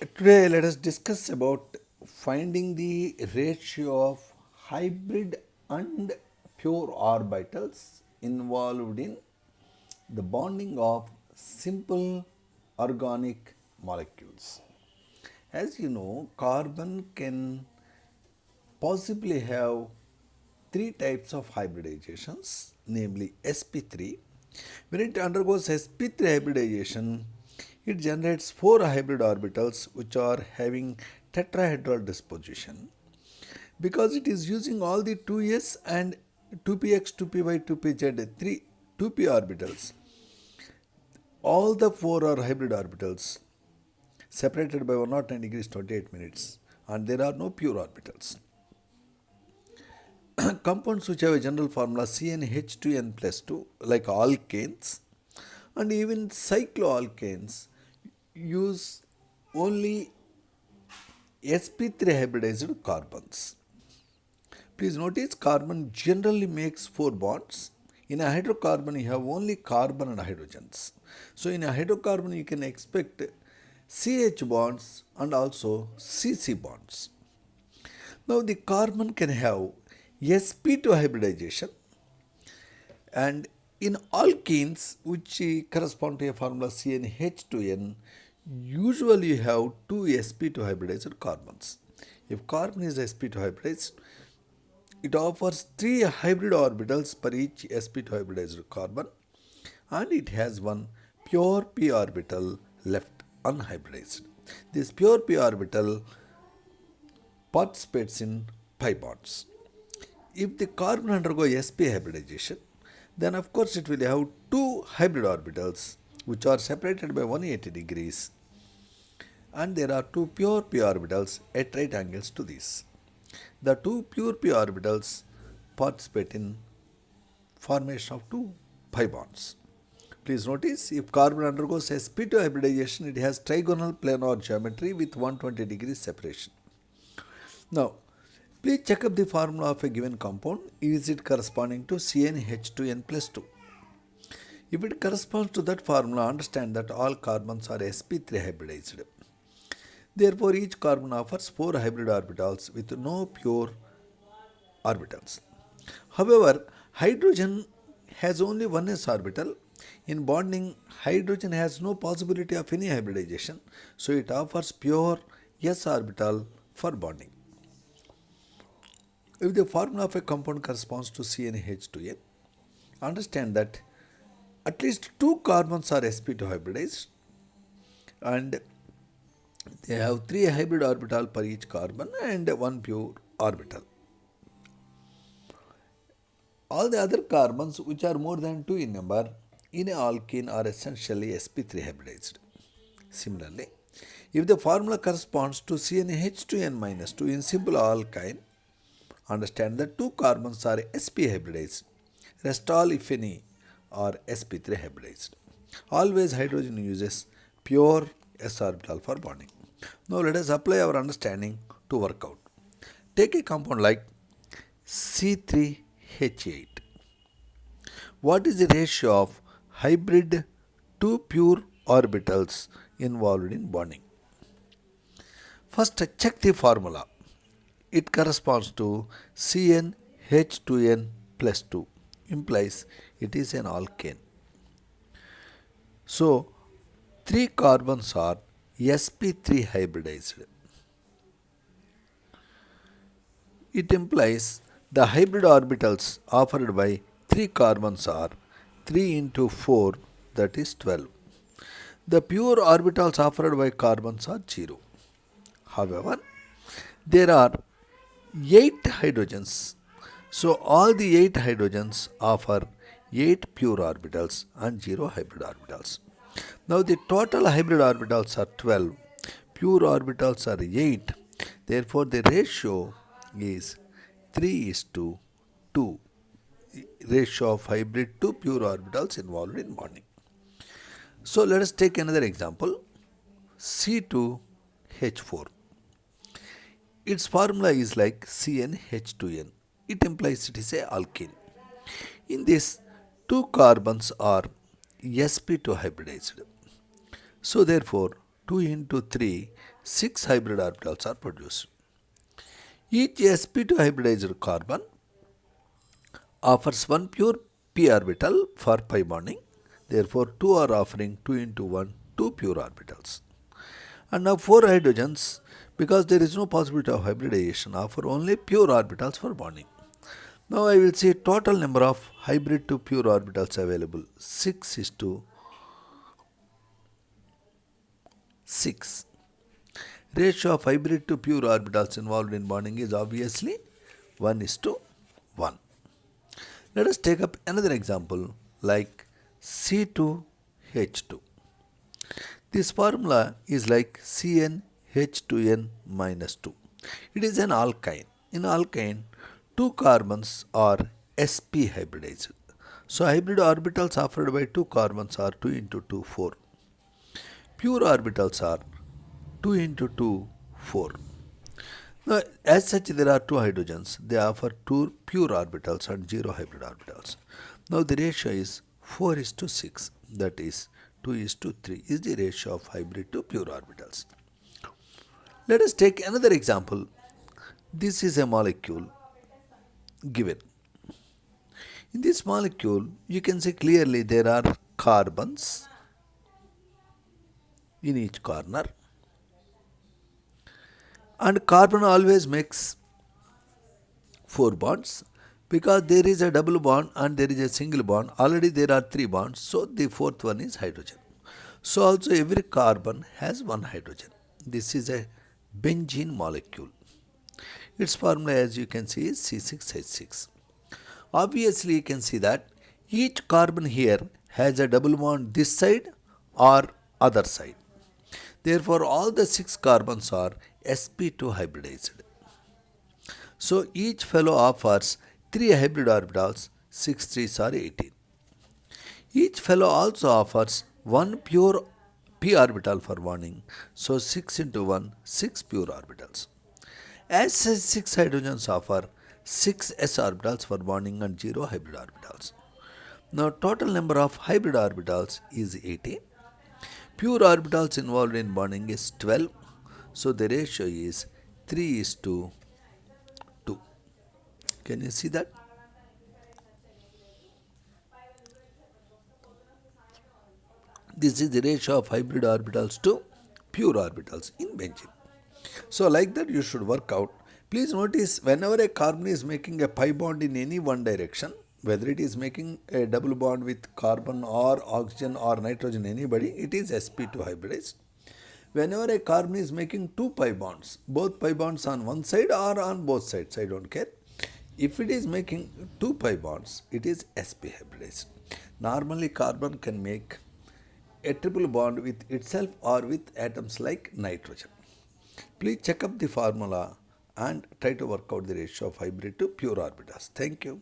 Today, let us discuss about finding the ratio of hybrid and pure orbitals involved in the bonding of simple organic molecules. As you know, carbon can possibly have three types of hybridizations, namely sp3. When it undergoes sp3 hybridization, it generates four hybrid orbitals which are having tetrahedral disposition. Because it is using all the 2s and 2px, 2py, 2pz, 3 2p orbitals, all the four are hybrid orbitals separated by 109 degrees 28 minutes, and there are no pure orbitals. Compounds which have a general formula CnH2n plus 2, like alkanes and even cycloalkanes, use only sp3 hybridized carbons. Please notice carbon generally makes four bonds. In a hydrocarbon, you have only carbon and hydrogens. So, in a hydrocarbon, you can expect CH bonds and also CC bonds. Now, the carbon can have sp2 hybridization, and in alkenes, which correspond to a formula CnH2n, usually you have two sp2 hybridized carbons. If carbon is sp2 hybridized, it offers three hybrid orbitals per each sp2 hybridized carbon, and it has one pure p orbital left unhybridized. This pure p orbital participates in pi bonds. If the carbon undergoes sp hybridization, then of course it will have two hybrid orbitals which are separated by 180 degrees, and there are two pure p orbitals at right angles to this. The two pure p orbitals participate in formation of two pi bonds. Please notice, if carbon undergoes sp2 hybridization, it has trigonal planar geometry with 120 degrees separation. Now, please check up the formula of a given compound. Is it corresponding to CnH2n plus 2? If it corresponds to that formula, understand that all carbons are sp3 hybridized. Therefore, each carbon offers four hybrid orbitals with no pure orbitals. However, hydrogen has only one s orbital. In bonding, hydrogen has no possibility of any hybridization, so it offers pure s orbital for bonding. If the formula of a compound corresponds to CnH2n, understand that at least two carbons are sp2 hybridized, and they have three hybrid orbital per each carbon and one pure orbital. All the other carbons which are more than 2 in number in a alkene are essentially sp3 hybridized. Similarly, if the formula corresponds to CnH2n minus 2 in simple alkyne, understand that two carbons are sp hybridized. Rest all, if any, are sp3 hybridized. Always hydrogen uses pure s orbital for bonding. Now let us apply our understanding to work out. Take a compound like C3H8. What is the ratio of hybrid two pure orbitals involved in bonding? First, check the formula. It corresponds to CnH2n plus 2, implies it is an alkane. So, three carbons are sp3 hybridized. It implies the hybrid orbitals offered by three carbons are 3 into 4, that is 12. The pure orbitals offered by carbons are 0. However, there are 8 hydrogens. So all the 8 hydrogens offer 8 pure orbitals and 0 hybrid orbitals. Now the total hybrid orbitals are 12, pure orbitals are 8. Therefore the ratio is 3:2, ratio of hybrid to pure orbitals involved in bonding. So let us take another example, C2H4. Its formula is like CnH2n. It implies it is a alkene. In this, two carbons are sp2 hybridized. So therefore, 2 into 3, 6 hybrid orbitals are produced. Each sp2 hybridized carbon offers one pure p orbital for pi bonding. Therefore, 2 are offering 2 into 1, 2 pure orbitals. And now 4 hydrogens, because there is no possibility of hybridization, offer only pure orbitals for bonding. Now I will say total number of hybrid to pure orbitals available, 6 is to 6. Ratio of hybrid to pure orbitals involved in bonding is obviously 1 is to 1. Let us take up another example like C2H2. This formula is like CnH2n minus 2. It is an alkyne. In alkyne, 2 carbons are sp hybridized. So hybrid orbitals offered by 2 carbons are 2 into 2, 4. Pure orbitals are 2 into 2, 4. Now, as such, there are 2 hydrogens. They offer 2 pure orbitals and 0 hybrid orbitals. Now, the ratio is 4 is to 6. That is 2 is to 3 is the ratio of hybrid to pure orbitals. Let us take another example. This is a molecule given. In this molecule, you can see clearly there are carbons in each corner. And carbon always makes 4 bonds because there is a double bond and there is a single bond. Already there are 3 bonds, so the fourth one is hydrogen. So also every carbon has 1 hydrogen. This is a benzene molecule. Its formula, as you can see, is C6H6. Obviously you can see that each carbon here has a double bond this side or other side. Therefore all the 6 carbons are sp2 hybridized. So each fellow offers 3 hybrid orbitals, 6 3s are 18. Each fellow also offers 1 pure p orbital for bonding. So 6 into 1, 6 pure orbitals. As such, 6 hydrogens offer 6 s orbitals for bonding and 0 hybrid orbitals. Now total number of hybrid orbitals is 18. Pure orbitals involved in bonding is 12. So the ratio is 3 is to 2. Can you see that? This is the ratio of hybrid orbitals to pure orbitals in benzene. So like that you should work out. Please notice whenever a carbon is making a pi bond in any one direction, whether it is making a double bond with carbon or oxygen or nitrogen, anybody, it is sp2 hybridized. Whenever a carbon is making 2 pi bonds, both pi bonds on one side or on both sides, I don't care. If it is making 2 pi bonds, it is sp hybridized. Normally carbon can make a triple bond with itself or with atoms like nitrogen. Please check up the formula and try to work out the ratio of hybrid to pure orbitals. Thank you.